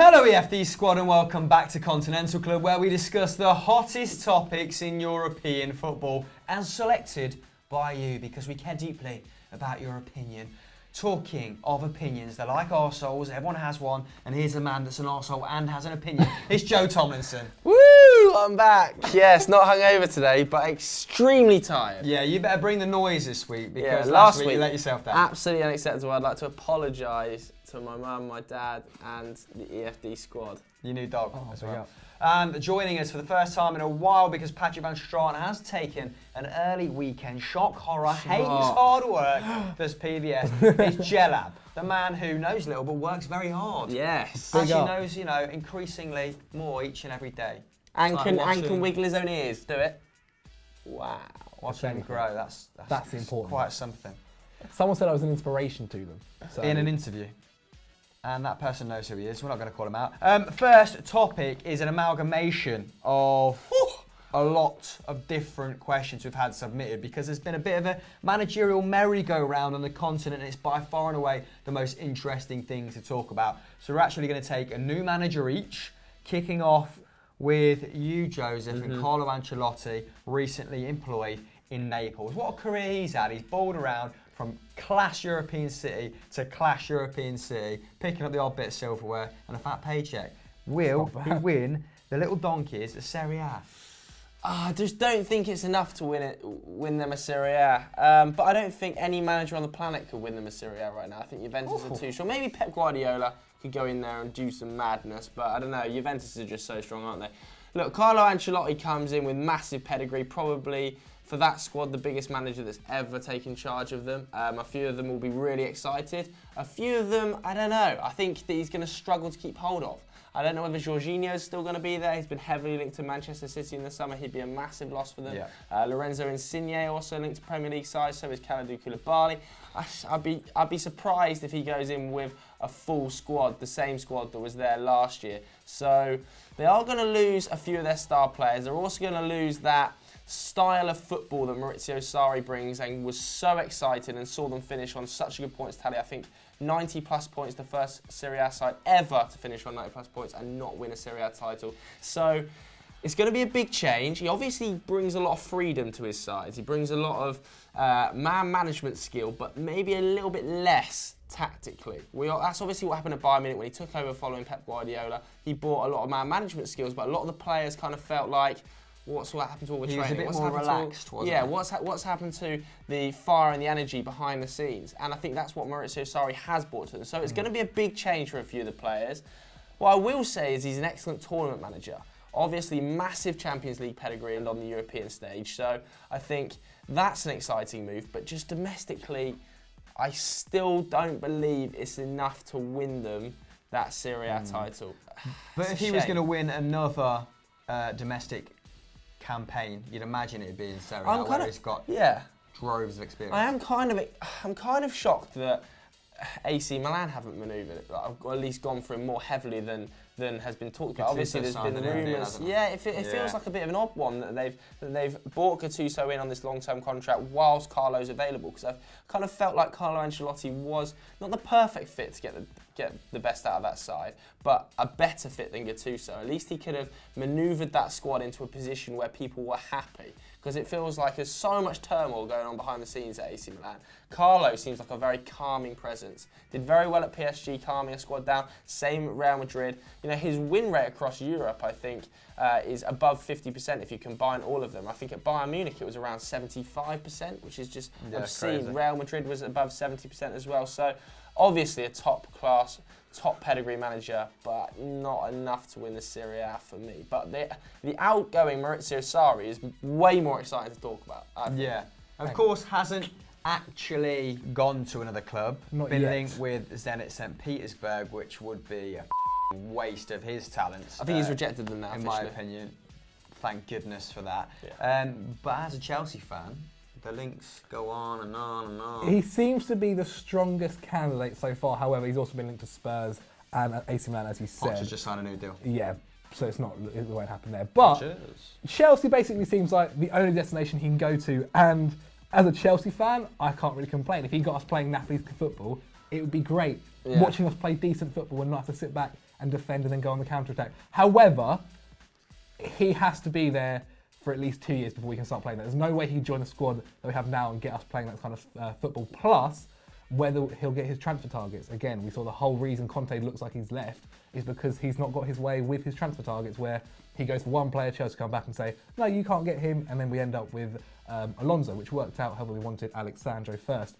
Hello EFD squad and welcome back to Continental Club, where we discuss the hottest topics in European football and selected by you because we care deeply about your opinion. Talking of opinions, they're like arseholes, everyone has one, and here's a man that's an arsehole and has an opinion. It's Joe Tomlinson. Woo! I'm back. Yes, not hungover today, but extremely tired. Yeah, you better bring the noise this week because last week you let yourself down. Absolutely unacceptable. I'd like to apologise to my mum, my dad, and the EFD squad. Your new dog as well. And joining us for the first time in a while because Patrick Van Straan has taken an early weekend shock horror, hates hard work, does PVS. It's Jelab, the man who knows little but works very hard. Yes. Actually knows, increasingly more each and every day. And can wiggle his own ears. Do it. Wow. Watch him grow. That's important. Quite something. Someone said I was an inspiration to them. So. In an interview. And that person knows who he is. We're not going to call him out. First topic is an amalgamation of a lot of different questions we've had submitted because there's been a bit of a managerial merry-go-round on the continent, and it's by far and away the most interesting thing to talk about. So we're actually going to take a new manager each, kicking off with you, Joseph, and Carlo Ancelotti, recently employed in Naples. What a career he's had. He's balled around from class European city to class European city, picking up the odd bit of silverware and a fat paycheck. Will he win the little donkeys of Serie A? I just don't think it's enough to win them a Serie A. But I don't think any manager on the planet could win them a Serie A right now. I think Juventus are too strong. Maybe Pep Guardiola could go in there and do some madness, but I don't know. Juventus are just so strong, aren't they? Look, Carlo Ancelotti comes in with massive pedigree, probably for that squad, the biggest manager that's ever taken charge of them. A few of them will be really excited. A few of them, I don't know. I think that he's going to struggle to keep hold of. I don't know whether Jorginho's still going to be there. He's been heavily linked to Manchester City in the summer. He'd be a massive loss for them. Yeah. Lorenzo Insigne also linked to Premier League side. So is Kalidou Koulibaly. I'd be surprised if he goes in with a full squad, the same squad that was there last year. So they are going to lose a few of their star players. They're also going to lose that style of football that Maurizio Sarri brings, and was so excited and saw them finish on such a good points tally. I think 90 plus points, the first Serie A side ever to finish on 90 plus points and not win a Serie A title. So it's going to be a big change. He obviously brings a lot of freedom to his sides. He brings a lot of man management skill, but maybe a little bit less tactically. That's obviously what happened at Bayern Munich when he took over following Pep Guardiola. He brought a lot of man management skills, but a lot of the players kind of felt like, what's happened to all the training? He was a bit more relaxed, wasn't he? Yeah, what's happened to the fire and the energy behind the scenes? And I think that's what Maurizio Sarri has brought to them. So it's going to be a big change for a few of the players. What I will say is he's an excellent tournament manager. Obviously, massive Champions League pedigree and on the European stage. So I think that's an exciting move. But just domestically, I still don't believe it's enough to win them that Serie A title. But if he was going to win another domestic campaign, you'd imagine it'd be in Serie A, where he's got droves of experience. I'm kind of shocked that AC Milan haven't manoeuvred, or at least gone for him more heavily than has been talked about. Obviously, there's been rumours. Yeah, it feels like a bit of an odd one that they've brought Gattuso in on this long-term contract whilst Carlo's available, because I've kind of felt like Carlo Ancelotti was not the perfect fit to get the best out of that side, but a better fit than Gattuso. At least he could have manoeuvred that squad into a position where people were happy, because it feels like there's so much turmoil going on behind the scenes at AC Milan. Carlo seems like a very calming presence. Did very well at PSG, calming a squad down. Same at Real Madrid. His win rate across Europe, I think, is above 50% if you combine all of them. I think at Bayern Munich it was around 75%, which is just obscene. Crazy. Real Madrid was above 70% as well. So obviously a top-class, top-pedigree manager, but not enough to win the Serie A for me. But the outgoing Maurizio Sarri is way more exciting to talk about, I think. Yeah. Of course, hasn't actually gone to another club. Been linked with Zenit St. Petersburg, which would be a waste of his talents. I think he's rejected them now, in my opinion. Thank goodness for that. Yeah. But as a Chelsea fan, the links go on and on and on. He seems to be the strongest candidate so far. However, he's also been linked to Spurs and AC Milan, as you said. Poch's just signed a new deal. Yeah, so it won't happen there. But Chelsea basically seems like the only destination he can go to, and as a Chelsea fan, I can't really complain. If he got us playing Napoli's football, it would be great. Watching us play decent football and not have to sit back and defend and then go on the counter-attack. However, he has to be there for at least 2 years before we can start playing that. There's no way he can join the squad that we have now and get us playing that kind of football. Plus, whether he'll get his transfer targets. Again, we saw the whole reason Conte looks like he's left is because he's not got his way with his transfer targets, where he goes for one player, Chelsea come back and say, no, you can't get him, and then we end up with Alonso, which worked out however we wanted Alexandro first.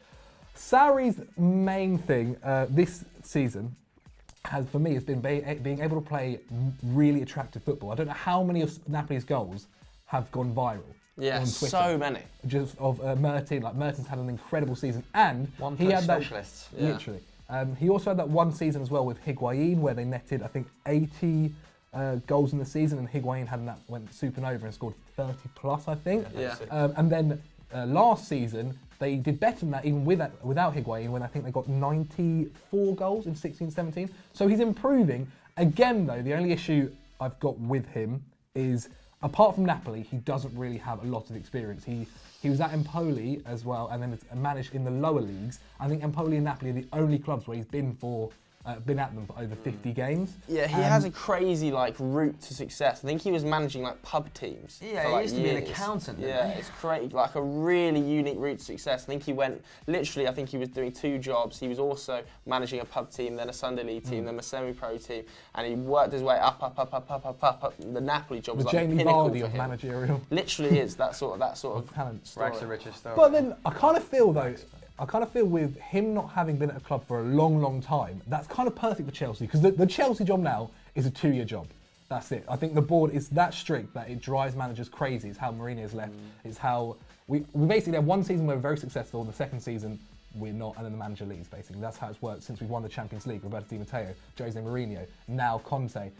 Sarri's main thing this season for me has been being able to play really attractive football. I don't know how many of Napoli's goals have gone viral. Yeah, on Twitter. so many. Just of Mertens, like Mertens had an incredible season, and he had specialists. Literally. He also had that one season as well with Higuain, where they netted, I think, 80 goals in the season, and Higuain went supernova and scored 30 plus, I think. Yeah. And then last season, they did better than that, even without Higuain, when I think they got 94 goals in 16-17. So he's improving. Again, though, the only issue I've got with him is, apart from Napoli, he doesn't really have a lot of experience. He was at Empoli as well, and then managed in the lower leagues. I think Empoli and Napoli are the only clubs where he's been at them for over 50 games. Yeah, he has a crazy route to success. I think he was managing pub teams. Yeah, for, he used to be an years. accountant. Yeah, it's crazy, a really unique route to success. I think he went I think he was doing 2 jobs. He was also managing a pub team, then a Sunday league team, then a semi-pro team, and he worked his way up. The Napoli job was the Jamie pinnacle Vardy for of him. managerial. Literally is that sort of talent. Rags to riches story. But then I kind of feel with him not having been at a club for a long, long time, that's kind of perfect for Chelsea, because the Chelsea job now is a 2-year job. That's it. I think the board is that strict that it drives managers crazy. It's how Mourinho's left. It's how we basically have one season where we're very successful, the second season we're not, and then the manager leaves, basically. That's how it's worked since we've won the Champions League. Roberto Di Matteo, Jose Mourinho, now Conte.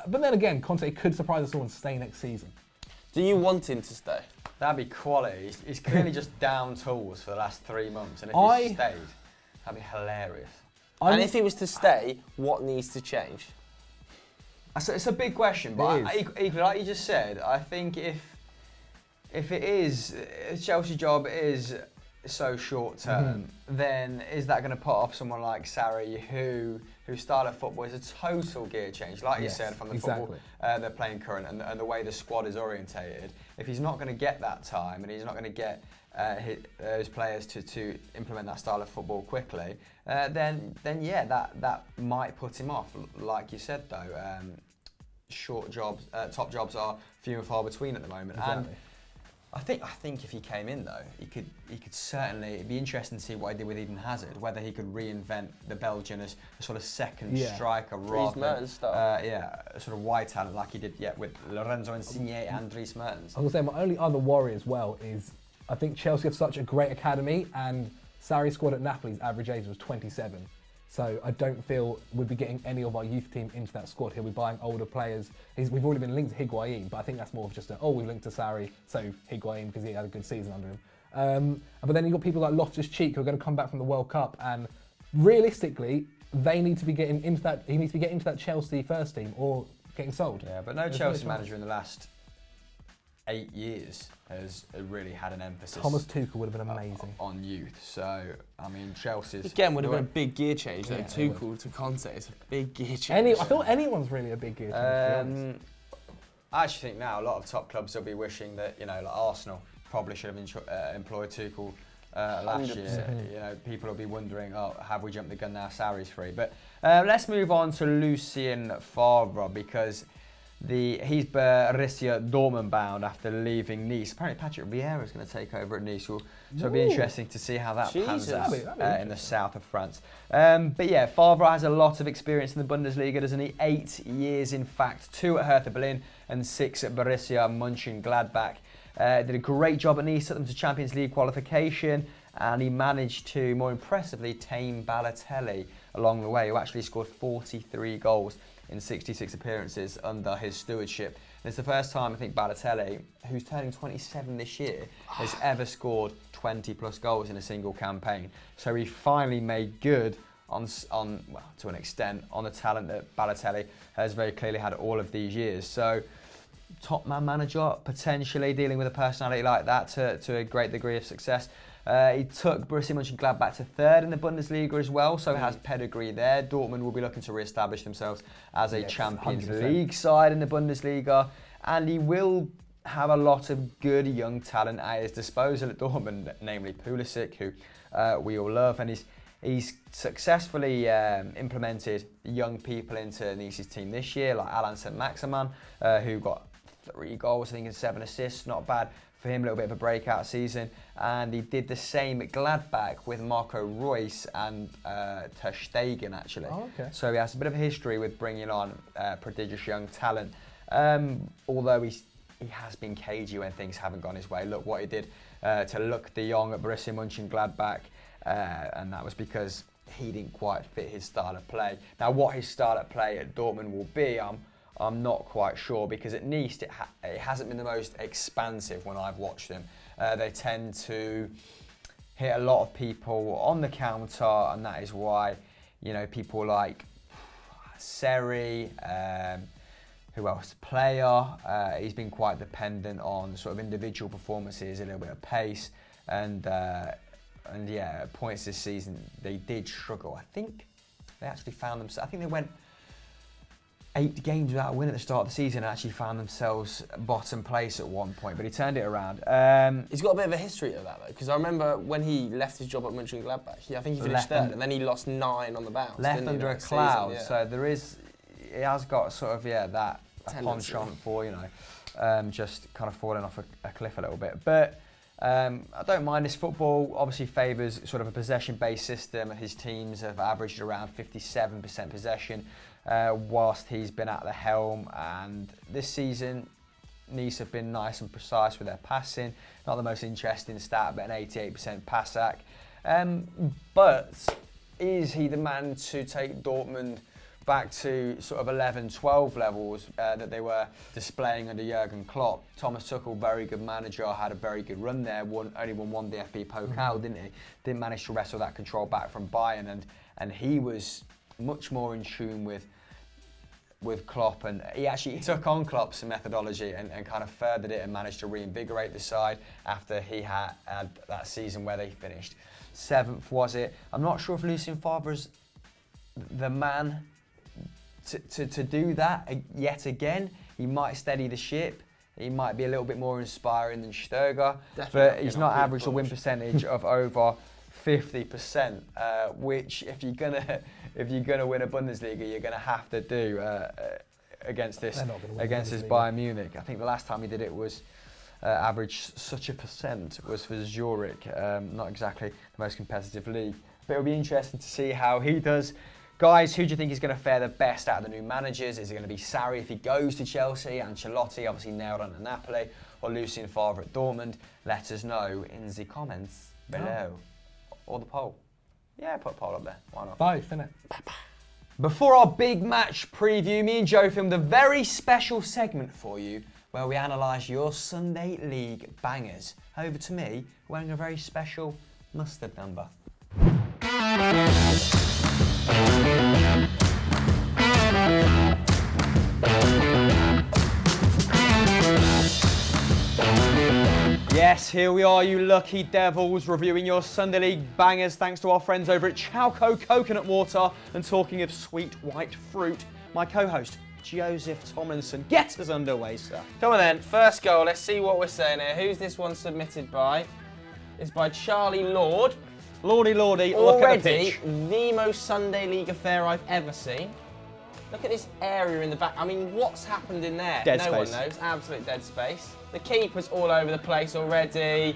But then again, Conte could surprise us all and stay next season. Do you want him to stay? That'd be quality. He's clearly just down tools for the last 3 months, and if he stayed, that'd be hilarious. And if he was to stay, what needs to change? It's a big question, but equally, like you just said, I think if Chelsea's job is so short term, then is that going to put off someone like Sarri, whose style of football is a total gear change, like you said, from the football they're playing current and the way the squad is orientated. If he's not going to get that time and he's not going to get his players to implement that style of football quickly, then that might put him off. Like you said, though, short jobs, top jobs are few and far between at the moment. Exactly. And I think if he came in though, he could certainly. It'd be interesting to see what he did with Eden Hazard, whether he could reinvent the Belgian as a sort of second striker rather than a sort of wide talent like he did with Lorenzo Insigne and Dries Mertens. I was going to say my only other worry as well is I think Chelsea have such a great academy, and Sarri's squad at Napoli's average age was 27. So I don't feel we'd be getting any of our youth team into that squad. He'll be buying older players. We've already been linked to Higuain, but I think that's more of just we've linked to Sarri, so Higuain because he had a good season under him. But then you've got people like Loftus-Cheek who are going to come back from the World Cup, and realistically, they need to be getting into that. He needs to be getting into that Chelsea first team or getting sold. Yeah, but no Chelsea manager in the last 8 years has really had an emphasis. Thomas Tuchel would have been amazing on youth. So I mean, Chelsea's again would have been a big gear change. Though Tuchel to Conte is a big gear change. I feel anyone's really a big gear change. I actually think now a lot of top clubs will be wishing that like Arsenal probably should have employed Tuchel last 100%. year. People will be wondering, have we jumped the gun now? Sarri's free. But let's move on to Lucien Favre, because he's Borussia Dortmund bound after leaving Nice. Apparently Patrick Vieira is going to take over at Nice, so it'll be interesting to see how that pans out in the south of France. But yeah, Favre has a lot of experience in the Bundesliga, doesn't he? 8 years, in fact, 2 at Hertha Berlin and 6 at Borussia Mönchengladbach. Did a great job at Nice, took them to Champions League qualification, and he managed to, more impressively, tame Balotelli along the way, who actually scored 43 goals in 66 appearances under his stewardship. And it's the first time, I think, Balotelli, who's turning 27 this year, has ever scored 20 plus goals in a single campaign. So he finally made good to an extent, on the talent that Balotelli has very clearly had all of these years. So top man manager, potentially dealing with a personality like that to a great degree of success. He took Borussia Mönchengladbach to third in the Bundesliga as well, so has pedigree there. Dortmund will be looking to re-establish themselves as a Champions 100%. League side in the Bundesliga, and he will have a lot of good young talent at his disposal at Dortmund, namely Pulisic, who we all love, and he's successfully implemented young people into Nice's team this year, like Alan Saint-Maximin, who got 3 goals, I think, and 7 assists. Not bad for him, a little bit of a breakout season. And he did the same at Gladbach with Marco Reus and Ter Stegen, actually. Oh, okay. So he has a bit of a history with bringing on prodigious young talent. Although he has been cagey when things haven't gone his way. Look what he did to Luc de Jong at Borussia Mönchengladbach, and that was because he didn't quite fit his style of play. Now, what his style of play at Dortmund will be, I'm not quite sure, because at Nice it hasn't been the most expansive when I've watched them. They tend to hit a lot of people on the counter, and that is why, you know, people like Sarri, who else? Player. He's been quite dependent on sort of individual performances, a little bit of pace, and yeah, at points this season they did struggle. I think they actually found themselves. I think they went 8 games without a win at the start of the season and actually found themselves bottom place at one point, but he turned it around. He's got a bit of a history of that, though, because I remember when he left his job at Mönchengladbach, I think he finished third, and then he lost 9 on the bounce. Left under a cloud, season, so there is, he has got sort of, that penchant for, just kind of falling off a cliff a little bit. But I don't mind this. Football obviously favours sort of a possession-based system. His teams have averaged around 57% possession whilst he's been at the helm, and this season Nice have been nice and precise with their passing. Not the most interesting stat, but an 88% pass sack. But is he the man to take Dortmund back to sort of 11-12 levels that they were displaying under Jurgen Klopp? Thomas Tuchel, very good manager, had a very good run there, only won 1 DFB Pokal, didn't he? Didn't manage to wrestle that control back from Bayern, and he was much more in tune with Klopp, and he actually took on Klopp's methodology and kind of furthered it and managed to reinvigorate the side after he had that season where they finished 7th, was it? I'm not sure if Lucien Favre is the man to do that yet again. He might steady the ship. He might be a little bit more inspiring than Stöger, but he's not averaged a win percentage of over 50%, which if you're gonna win a Bundesliga, you're gonna have to do against this Bayern Munich. I think the last time he did it was averaged such a percent was for Zurich. Not exactly the most competitive league, but it'll be interesting to see how he does. Guys, who do you think is going to fare the best out of the new managers? Is it going to be Sarri if he goes to Chelsea, Ancelotti obviously nailed on at Napoli, or Lucien Favre at Dortmund? Let us know in the comments below. Or the poll. Yeah, put a poll up there. Why not? Both, innit? Before our big match preview, me and Joe filmed a very special segment for you where we analyse your Sunday League bangers. Over to me, wearing a very special mustard number. Yes, here we are, you lucky devils, reviewing your Sunday League bangers thanks to our friends over at Chalco Coconut Water. And talking of sweet white fruit, my co-host, Joseph Tomlinson. Get us underway, sir. Come on then, first goal, let's see what we're saying here. Who's this one submitted by? It's by Charlie Lord. Lordy, look at the pitch. The most Sunday League affair I've ever seen. Look at this area in the back. I mean, what's happened in there? Dead no space. one knows. Absolute dead space. The keeper's all over the place already.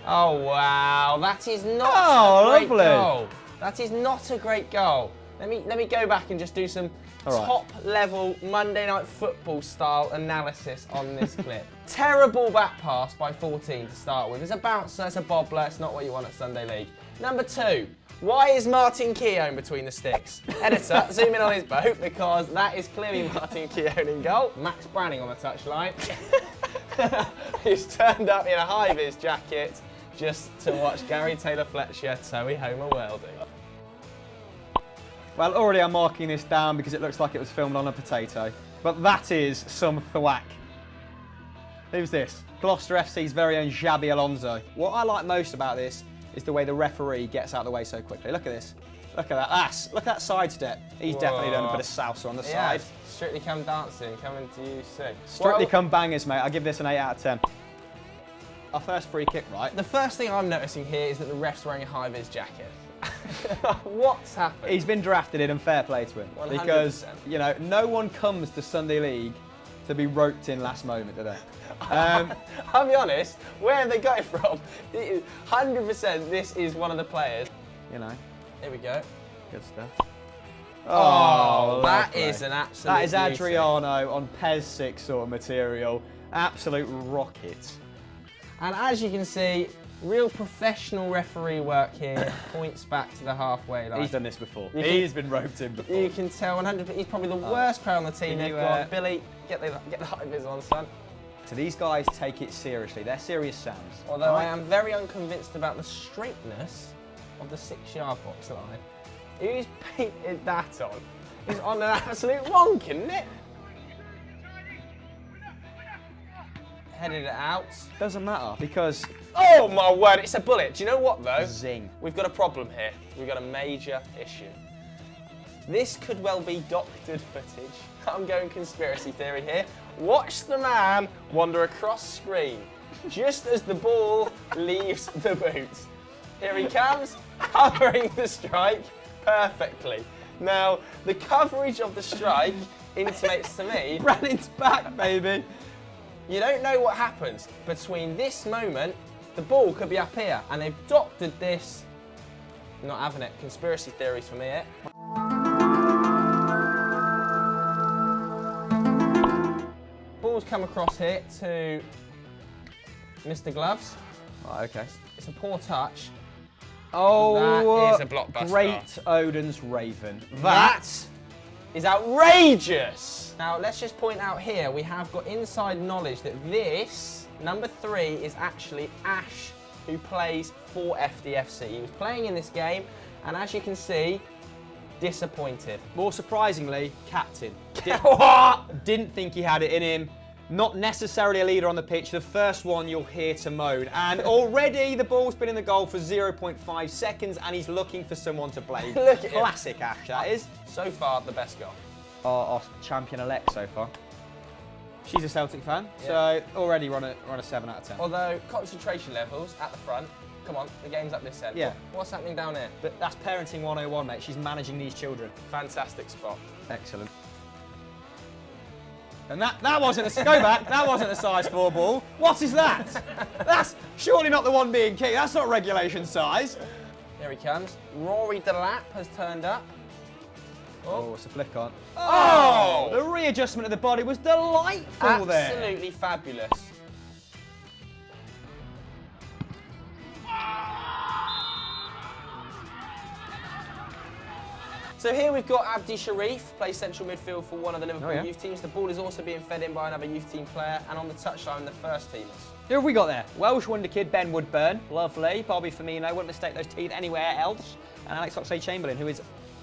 Oh, wow. That is not a great goal. That is not a great goal. Let me go back and just do some top-level Monday Night Football style analysis on this clip. Terrible back pass by 14 to start with. It's a bouncer, it's a bobbler. It's not what you want at Sunday League. Number 2. Why is Martin Keown between the sticks? Editor, zoom in on his boat, because that is clearly Martin Keown in goal. Max Branning on the touchline. He's turned up in a high-vis jacket just to watch Gary Taylor-Fletcher towie home a worldie. Well, already I'm marking this down because it looks like it was filmed on a potato. But that is some thwack. Who's this? Gloucester FC's very own Xabi Alonso. What I like most about this is the way the referee gets out of the way so quickly. Look at this. Look at that. Look at that sidestep. He's definitely done a bit of salsa on the side. Strictly Come Dancing, coming to you soon. Strictly Come Bangers, mate. I'll give this an 8 out of 10. Our first free kick, right? The first thing I'm noticing here is that the ref's wearing a high-vis jacket. What's happened? He's been drafted in, and fair play to him. 100%. Because, you know, no one comes to Sunday League to be roped in last moment, do they? I'll be honest, where have they got it from? 100% this is one of the players. You know. Here we go. Good stuff. Oh, that lovely. is an absolute That is beauty. Adriano on PES 6 sort of material. Absolute rocket. And as you can see, real professional referee work here. Points back to the halfway line. He's done this before. He's been roped in before. You can tell 100%. He's probably the worst player on the team. Can you, They've got Billy. Get the high vis on, son. So these guys take it seriously. They're serious Sams. Although I am very unconvinced about the straightness of the 6-yard box line. Who's painted that on? He's on an absolute wonk, isn't it? Headed it out. Doesn't matter because Oh my word, it's a bullet. Do you know what though? zing. We've got a problem here. We've got a major issue. This could well be doctored footage. I'm going conspiracy theory here. Watch the man wander across screen just as the ball leaves the boot. Here he comes, covering the strike perfectly. Now, the coverage of the strike intimates to me Ran its back, baby. you don't know what happens between this moment. The ball could be up here, and they've doctored this. Not having it. Conspiracy theories for me, eh? Ball's come across here to Mr. Gloves. Oh, okay. It's a poor touch. Oh, That is a blockbuster. Great Odin's Raven. That is outrageous. Now, let's just point out here, we have got inside knowledge that this, number 3, is actually Ash, who plays for FDFC. He was playing in this game, and as you can see, disappointed. More surprisingly, captain. What? Didn't think he had it in him. Not necessarily a leader on the pitch. The first one you'll hear to moan. And already the ball's been in the goal for 0.5 seconds and he's looking for someone to blame. Look at him. Classic Ash, that is. So far, the best goal. Our champion-elect so far. She's a Celtic fan, Yeah. so already run a 7 out of 10. Although, concentration levels at the front. Come on, the game's up this end. Yeah. What's happening down here? But that's parenting 101, mate. She's managing these children. Fantastic spot. Excellent. And that wasn't a go back. That wasn't a size 4 ball. What is that? That's surely not the one being kicked. That's not regulation size. Here he comes. Rory Delap has turned up. Oh, it's a flick on. Oh! The readjustment of the body was delightful there. Absolutely fabulous. So here we've got Abdi Sharif, plays central midfield for one of the Liverpool youth teams. The ball is also being fed in by another youth team player, and on the touchline, the first teamers. Who have we got there? Welsh wonder kid Ben Woodburn, lovely. Bobby Firmino, wouldn't mistake those teeth anywhere else. And Alex Oxlade-Chamberlain, who is,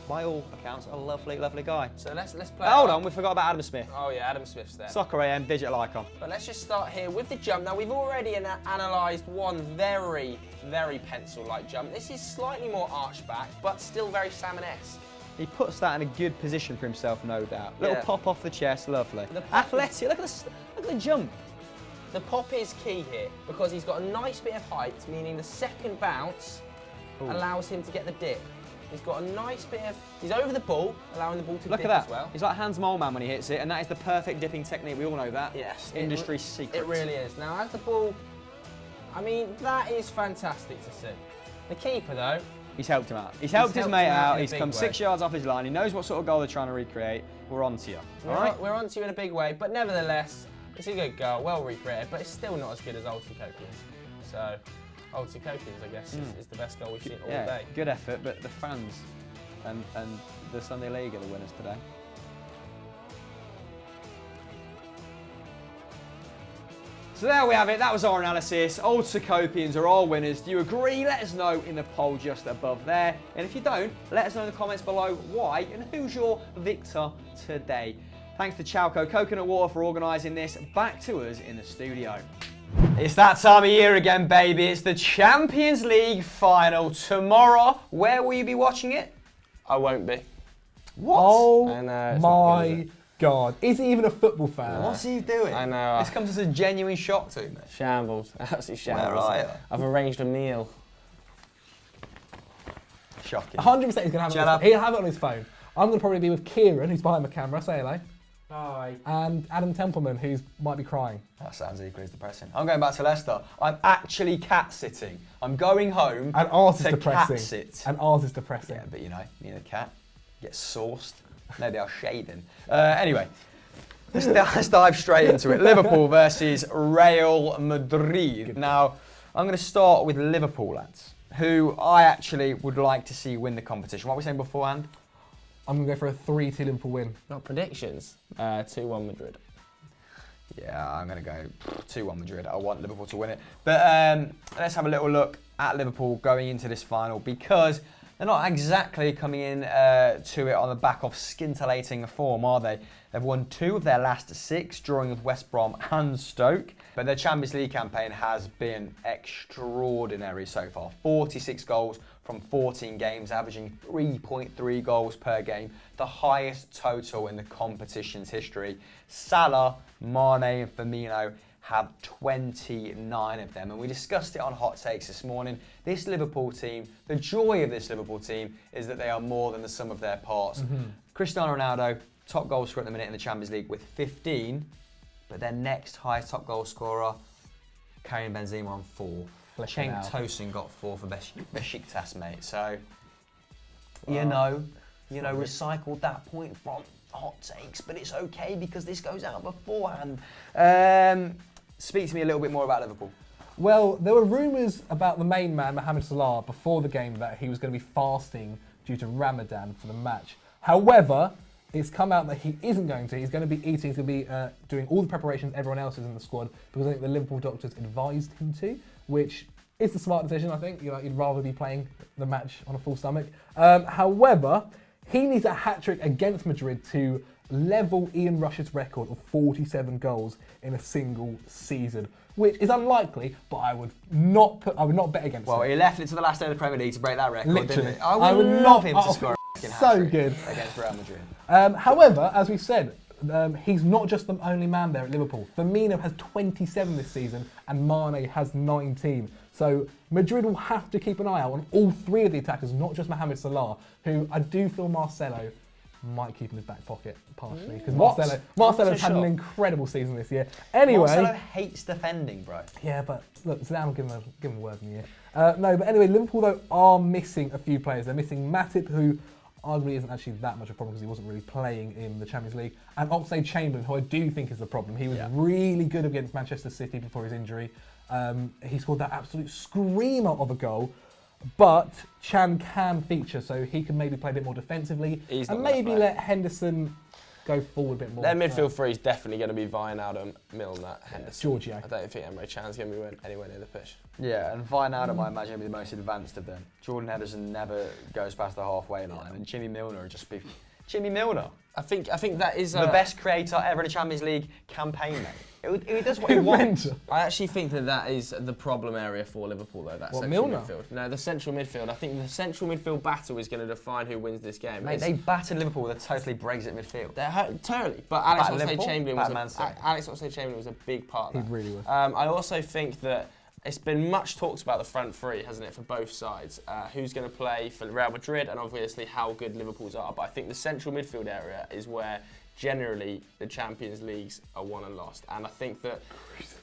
by all accounts, a lovely, lovely guy. So let's play. Hold on, we forgot about Adam Smith. Oh yeah, Adam Smith's there. Soccer AM, digital icon. But let's just start here with the jump. Now we've already analysed one very, very pencil-like jump. This is slightly more arched back, but still very salmon-esque. He puts that in a good position for himself, no doubt. Little Yeah. pop off the chest, lovely. The pop Athletic, look at the jump. The pop is key here because he's got a nice bit of height, meaning the second bounce allows him to get the dip. He's got a nice bit of, he's over the ball, allowing the ball to Look dip at that. as well. He's like Hans Moleman when he hits it, and that is the perfect dipping technique. We all know that. Yes. Industry secret. It really is. Now, as the ball, I mean, that is fantastic to see. The keeper, though, He's helped him out. He's helped his helped mate him out out. in a He's big come way. 6 yards off his line. He knows what sort of goal they're trying to recreate. We're on to you. All right? we're on to you in a big way, but nevertheless, it's a good goal, well recreated, but it's still not as good as Old Copians. So, Old Copians, I guess, is the best goal we've seen all Yeah, day. good effort, but the fans and the Sunday League are the winners today. So there we have it, that was our analysis. Old Socopians are all winners. Do you agree? Let us know in the poll just above there. And if you don't, let us know in the comments below why and who's your victor today. Thanks to Chalco Coconut Water for organising this. Back to us in the studio. It's that time of year again, baby. It's the Champions League final tomorrow. Where will you be watching it? I won't be. What? Oh I know, it's not my good, is it? God. Is he even a football fan? What's he doing? I know. This comes as a genuine shock to me. Shambles. Absolutely shambles. Where are you? I've arranged a meal. Shocking. 100% he's going to have it Shut on up. his phone. He'll have it on his phone. I'm going to probably be with Kieran, who's behind the camera. Say hello. Hi. And Adam Templeman, who might be crying. That sounds equally as depressing. I'm going back to Leicester. I'm actually cat sitting. I'm going home And ours is to depressing. cat sit. And ours is depressing. Yeah, but you know, me and a cat get sauced. Maybe I'll shade him. Anyway, let's dive straight into it. Liverpool versus Real Madrid. Now, I'm going to start with Liverpool, lads, who I actually would like to see win the competition. What were we saying beforehand? I'm going to go for a 3-2 Liverpool win. Not predictions. 2-1 Madrid. Yeah, I'm going to go 2-1 Madrid. I want Liverpool to win it. But let's have a little look at Liverpool going into this final, because they're not exactly coming in to it on the back of scintillating form, are they? They've won 2 of their last 6, drawing with West Brom and Stoke. But their Champions League campaign has been extraordinary so far. 46 goals from 14 games, averaging 3.3 goals per game, the highest total in the competition's history. Salah, Mane and Firmino have 29 of them, and we discussed it on Hot Takes this morning. This Liverpool team, the joy of this Liverpool team is that they are more than the sum of their parts. Cristiano Ronaldo, top goal scorer at the minute in the Champions League with 15, but their next highest top goal scorer, Karim Benzema, on 4. Flipping Cenk out. Tosun got 4 for Besiktas, mate. So, you know, recycled that point from Hot Takes, but it's okay because this goes out beforehand. Speak to me a little bit more about Liverpool. Well, there were rumours about the main man, Mohamed Salah, before the game that he was going to be fasting due to Ramadan for the match. However, it's come out that he isn't going to. He's going to be eating. He's going to be doing all the preparations everyone else is in the squad, because I think the Liverpool doctors advised him to, which is the smart decision, I think. You'd rather be playing the match on a full stomach. However, he needs a hat-trick against Madrid to level Ian Rush's record of 47 goals in a single season, which is unlikely, but I would not bet against Well, him. he left it to the last day of the Premier League to break that record, Literally. didn't he? I would love him to score a fucking so hat-trick good. against Real Madrid. However, as we've said, he's not just the only man there at Liverpool. Firmino has 27 this season and Mane has 19. So Madrid will have to keep an eye out on all 3 of the attackers, not just Mohamed Salah, who I do feel Marcelo might keep in his back pocket partially, because Marcelo's had an incredible season this year. Anyway, Marcelo hates defending, bro. yeah, but look, Zidane will give him a word in the year. No, but anyway, Liverpool though are missing a few players. They're missing Matip, who arguably isn't actually that much of a problem because he wasn't really playing in the Champions League, and Oxlade-Chamberlain, who I do think is the problem. He was really good against Manchester City before his injury. He scored that absolute screamer of a goal. But Chan can feature, so he can maybe play a bit more defensively and maybe let Henderson go forward a bit more. Their midfield 3 is definitely going to be Wijnaldum, Milner, Henderson. Giorgio. I don't think Emre Can's going to be anywhere near the pitch. Yeah, and Wijnaldum, I imagine, will be the most advanced of them. Jordan Henderson never goes past the halfway line, and Jimmy Milner will just be Jimmy Milner. I think that is The best creator ever in a Champions League campaign, mate. He does what he wants. I actually think that is the problem area for Liverpool, though. That central Milner? midfield. No, the central midfield. I think the central midfield battle is going to define who wins this game. Mate, they battered Liverpool with a totally Brexit midfield. Totally, but Alex Battered Liverpool, Oxlade-Chamberlain battered was was a big part of that. He really was. I also think that it's been much talked about the front 3, hasn't it, for both sides? Who's going to play for Real Madrid, and obviously how good Liverpool's are. But I think the central midfield area is where generally the Champions Leagues are won and lost. And I think that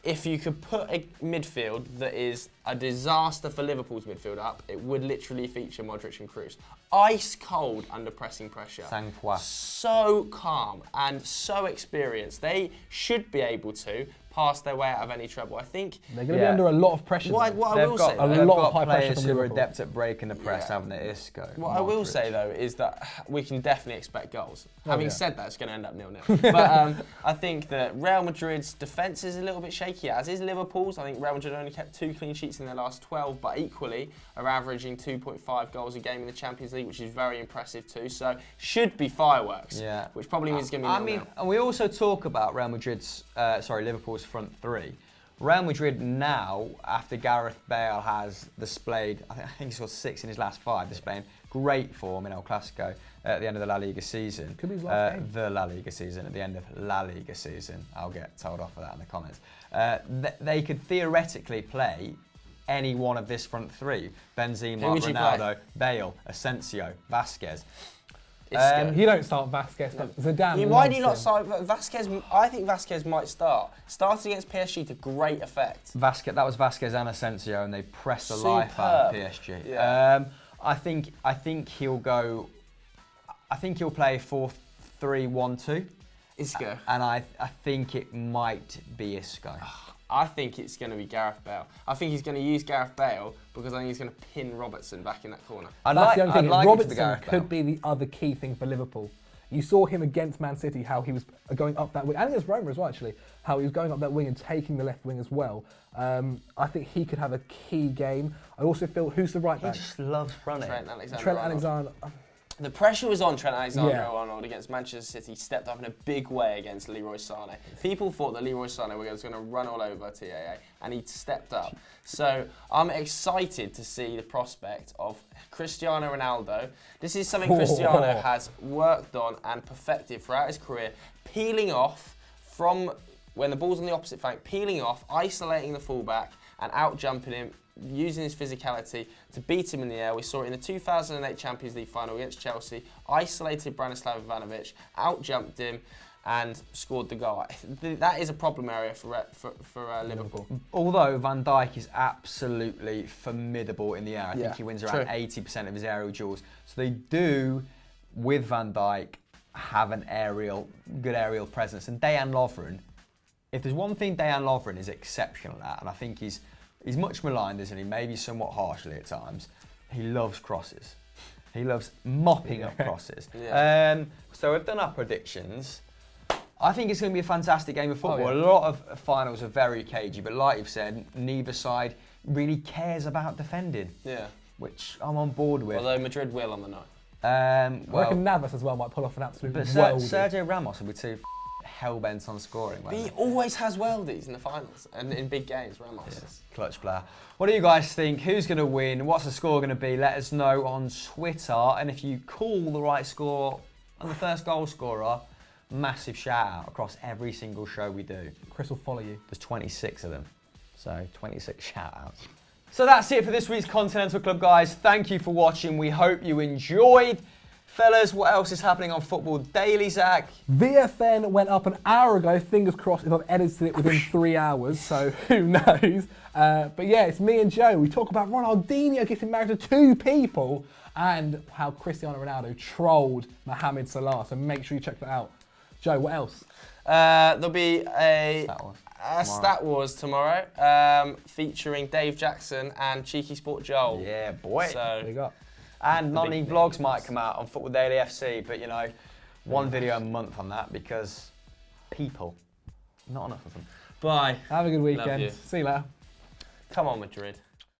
if you could put a midfield that is a disaster for Liverpool's midfield up, it would literally feature Modric and Kroos. Ice cold under pressing pressure. Sang-froid. So calm and so experienced. They should be able to pass their way out of any trouble. I think They're going to be under a lot of pressure. what I will say, a they've lot got of high pressure players from who are Liverpool. adept at breaking the press, Yeah. haven't they? Isco. What I will Modric. say though is that we can definitely expect goals. Having yeah. said that, it's going to end up 0-0. But I think that Real Madrid's defence is a little bit shaky, as is Liverpool's. I think Real Madrid only kept 2 clean sheets in their last 12, but equally are averaging 2.5 goals a game in the Champions League, which is very impressive too. So should be fireworks. Yeah. Which probably means it's going to be 0-0. I mean, and we also talk about Real Madrid's, Liverpool's front 3. Real Madrid now, after Gareth Bale has displayed, I think he scored 6 in his last 5, displaying great form in El Clasico at the end of the La Liga season. Could be his last game. The La Liga season, at the end of La Liga season. I'll get told off for that in the comments. They could theoretically play any one of this front three. Benzema, Ronaldo, Bale, Asensio, Vasquez. You don't start Vasquez, but Zidane. Why do you not start Vasquez? I think Vasquez might start. Starting against PSG to great effect. That was Vasquez and Asensio, and they pressed the life out of PSG. Yeah. I think he'll go. I think he'll play 4-3-1-2. Isco. And I think it might be Isco. I think it's going to be Gareth Bale. I think he's going to use Gareth Bale because I think he's going to pin Robertson back in that corner. That's the only thing. Robertson could be the other key thing for Liverpool. You saw him against Man City, how he was going up that wing, and against Roma as well, actually, how he was going up that wing and taking the left wing as well. I think he could have a key game. I also feel, who's the right back? He just loves running. Trent Alexander-Arnold. Trent Alexander. The pressure was on Trent Alexander-Arnold against Manchester City. Stepped up in a big way against Leroy Sané. People thought that Leroy Sané was going to run all over TAA, and he stepped up. So I'm excited to see the prospect of Cristiano Ronaldo. This is something Cristiano has worked on and perfected throughout his career, peeling off from when the ball's on the opposite flank, peeling off, isolating the fullback, and out-jumping him, using his physicality to beat him in the air. We saw it in the 2008 Champions League final against Chelsea, isolated Branislav Ivanovic, out-jumped him and scored the goal. That is a problem area for Liverpool. Although Van Dijk is absolutely formidable in the air. I think he wins around 80% of his aerial duels. So they do, with Van Dijk, have an good aerial presence. And Dejan Lovren, if there's one thing Dejan Lovren is exceptional at, and I think he's much maligned, isn't he? Maybe somewhat harshly at times. He loves crosses. He loves mopping up crosses. So we've done our predictions. I think it's going to be a fantastic game of football. A lot of finals are very cagey, but like you've said, neither side really cares about defending. Yeah. Which I'm on board with. Although Madrid will on the night. I reckon Navas as well might pull off an absolute But Sergio Ramos will be too hell-bent on scoring. But he always has worldies in the finals and in big games, Ramos. Yes, clutch player. What do you guys think? Who's going to win? What's the score going to be? Let us know on Twitter. And if you call the right score and the first goal scorer, massive shout out across every single show we do. Chris will follow you. There's 26 of them, so 26 shout outs. So that's it for this week's Continental Club, guys. Thank you for watching. We hope you enjoyed. Fellas, what else is happening on Football Daily, Zach? VFN went up an hour ago. Fingers crossed if I've edited it within 3 hours, so who knows. But yeah, it's me and Joe. We talk about Ronaldinho getting married to 2 people and how Cristiano Ronaldo trolled Mohamed Salah. So make sure you check that out. Joe, what else? There'll be a Stat Wars tomorrow featuring Dave Jackson and Cheeky Sport Joel. Yeah, boy. So, there you go. And non-league vlogs might come out on Football Daily FC, but you know, one video a month on that because people, not enough of them. Bye. Have a good weekend. See you later. Come on, Madrid.